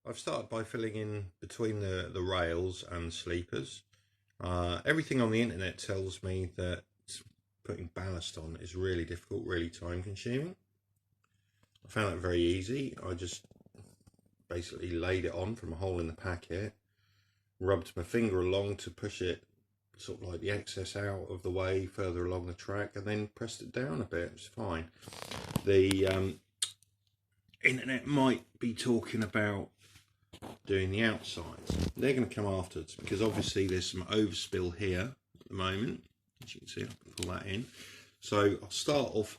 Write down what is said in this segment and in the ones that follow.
I've started by filling in between the rails and sleepers. Everything on the internet tells me that putting ballast on is really difficult, really time consuming. I found that very easy. I just basically laid it on from a hole in the packet, rubbed my finger along to push it sort of like the excess out of the way further along the track, and then pressed it down a bit. It's fine. The internet might be talking about doing the outsides. They're going to come afterwards, because obviously there's some overspill here at the moment. As you can see, I can pull that in. So I'll start off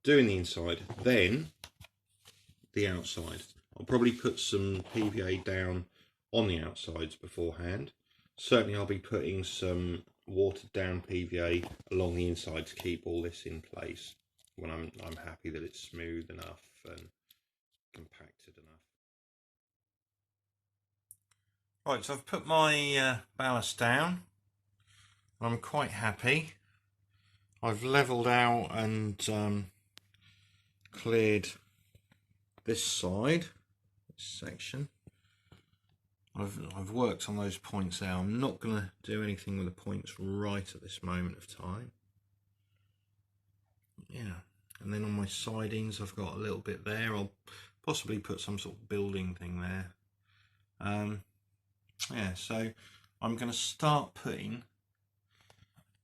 doing the inside, then the outside. I'll probably put some PVA down on the outsides beforehand. Certainly I'll be putting some watered down PVA along the inside to keep all this in place when I'm happy that it's smooth enough and compacted enough. Right, so I've put my ballast down. I'm quite happy. I've levelled out and cleared this side, this section. I've worked on those points out. I'm not going to do anything with the points right at this moment of time. Yeah, and then on my sidings I've got a little bit there. I'll possibly put some sort of building thing there. Yeah, so I'm going to start putting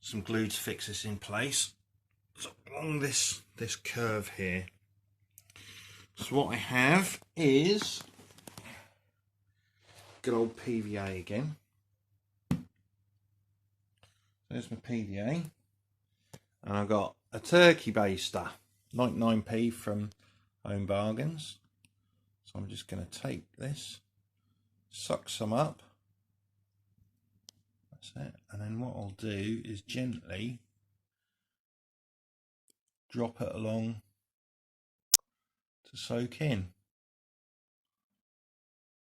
some glue to fix this in place. So along this curve here. So what I have is good old PVA again. There's my PVA, and I've got a turkey baster, 99p from Home Bargains. So I'm just going to take this, suck some up. That's it. And then what I'll do is gently drop it along to soak in.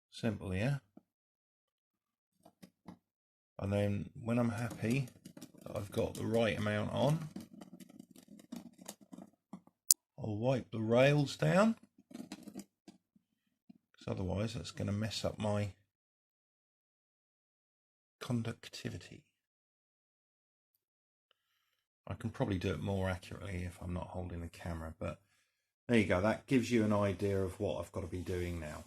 Simple, yeah? And then when I'm happy that I've got the right amount on, I'll wipe the rails down, because otherwise that's going to mess up my conductivity. I can probably do it more accurately if I'm not holding the camera, but there you go. That gives you an idea of what I've got to be doing now.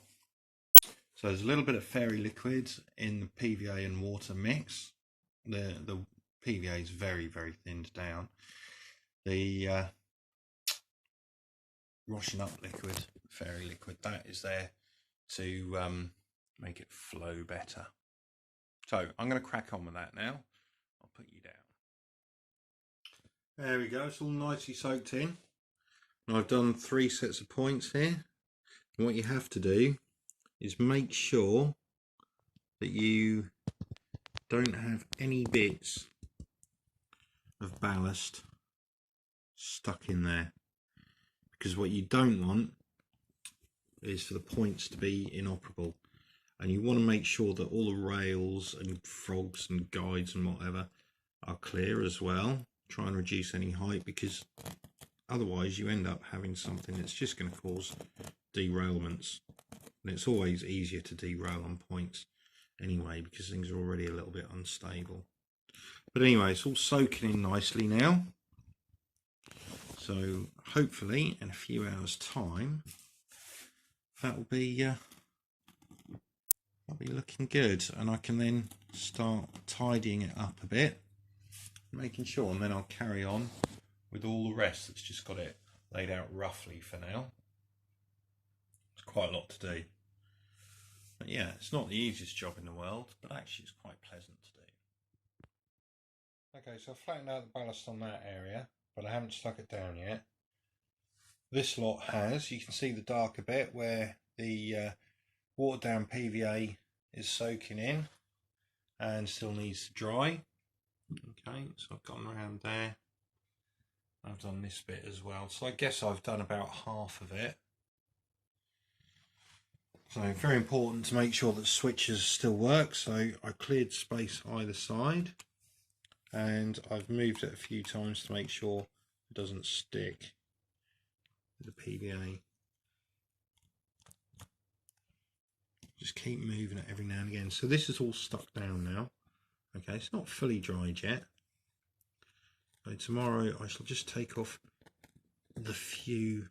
So there's a little bit of fairy liquid in the PVA and water mix. The PVA is very, very thinned down. The washing up liquid, fairy liquid, that is there to make it flow better. So I'm going to crack on with that now. I'll put you down. There we go, it's all nicely soaked in. And I've done 3 sets of points here. And what you have to do is make sure that you don't have any bits of ballast stuck in there, because what you don't want is for the points to be inoperable, and you want to make sure that all the rails and frogs and guides and whatever are clear as well. Try and reduce any height, because otherwise you end up having something that's just going to cause derailments. And it's always easier to derail on points anyway, because things are already a little bit unstable. But anyway, it's all soaking in nicely now. So hopefully in a few hours' time, that'll be looking good, and I can then start tidying it up a bit, making sure, and then I'll carry on with all the rest. That's just got it laid out roughly for now. It's quite a lot to do. But yeah, it's not the easiest job in the world, but actually it's quite pleasant to do. Okay, so I've flattened out the ballast on that area, but I haven't stuck it down yet. This lot has, you can see the darker bit where the watered down PVA is soaking in and still needs to dry. Okay, so I've gone around there. I've done this bit as well. So I guess I've done about half of it. So very important to make sure that switches still work. So I cleared space either side, and I've moved it a few times to make sure it doesn't stick with the PVA. Just keep moving it every now and again. So this is all stuck down now. Okay, it's not fully dried yet. So tomorrow I shall just take off the few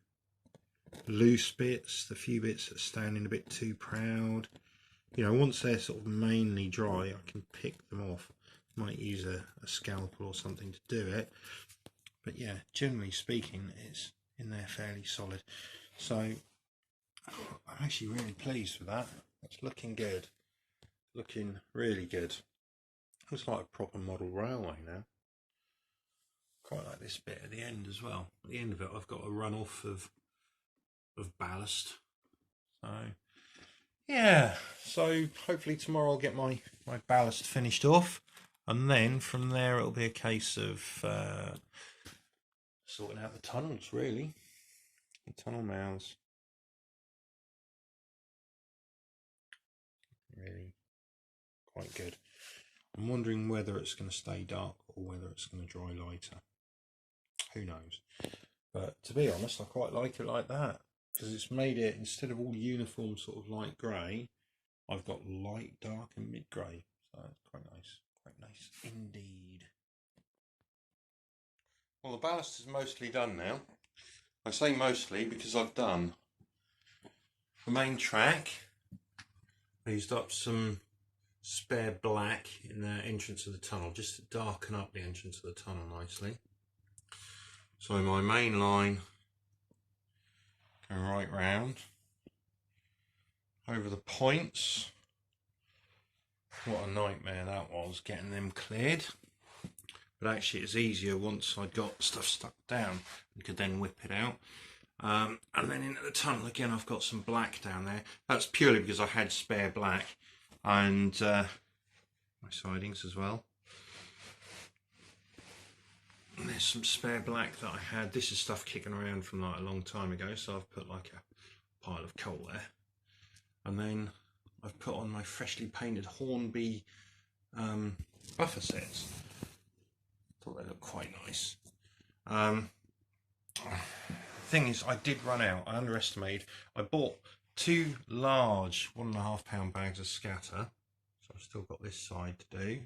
loose bits, the few bits that are standing a bit too proud. You know, once they're sort of mainly dry, I can pick them off. Might use a scalpel or something to do it. But yeah, generally speaking, it's in there fairly solid. So I'm actually really pleased with that. It's looking good. Looking really good. Looks like a proper model railway now. Quite like this bit at the end as well. At the end of it, I've got a run off of ballast. So yeah, so hopefully tomorrow I'll get my ballast finished off, and then from there it'll be a case of sorting out the tunnels, really. The tunnel mouths. Really quite good. I'm wondering whether it's going to stay dark or whether it's going to dry lighter. Who knows? But to be honest, I quite like it like that, because it's made it, instead of all uniform sort of light grey, I've got light, dark and mid grey. So it's quite nice indeed. Well, the ballast is mostly done now. I say mostly because I've done the main track. I used up some spare black in the entrance of the tunnel, just to darken up the entrance of the tunnel nicely. So my main line going right round over the points. What a nightmare that was, getting them cleared. But actually it's easier once I'd got stuff stuck down and could then whip it out. And then into the tunnel again, I've got some black down there. That's purely because I had spare black, and my sidings as well. And there's some spare black that I had. This is stuff kicking around from like a long time ago, so I've put like a pile of coal there. And then I've put on my freshly painted Hornby buffer sets. Thought they look quite nice. Thing is, I did run out. I underestimated. I bought 2 large 1.5 pound bags of scatter, so I've still got this side to do.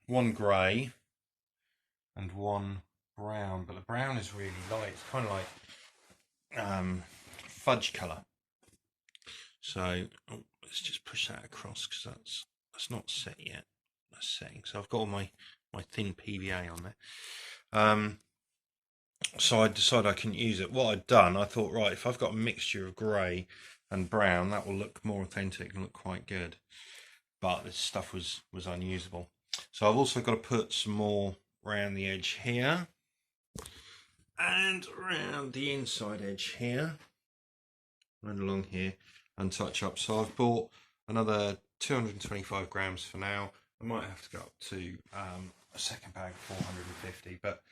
1 grey and 1 brown, but the brown is really light. It's kind of like fudge colour. So let's just push that across, because that's not set yet. That's setting. So I've got all my thin PVA on there. So I decided I couldn't use it. What I'd done, I thought, right, if I've got a mixture of grey and brown, that will look more authentic and look quite good. But this stuff was unusable. So I've also got to put some more around the edge here and around the inside edge here and along here and touch up. So I've bought another 225 grams for now. I might have to go up to a second bag of 450, but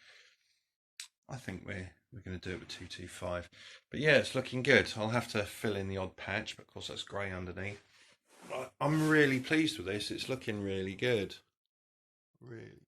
I think we're going to do it with 225. But yeah, it's looking good. I'll have to fill in the odd patch, but of course that's grey underneath. I'm really pleased with this. It's looking really good. Really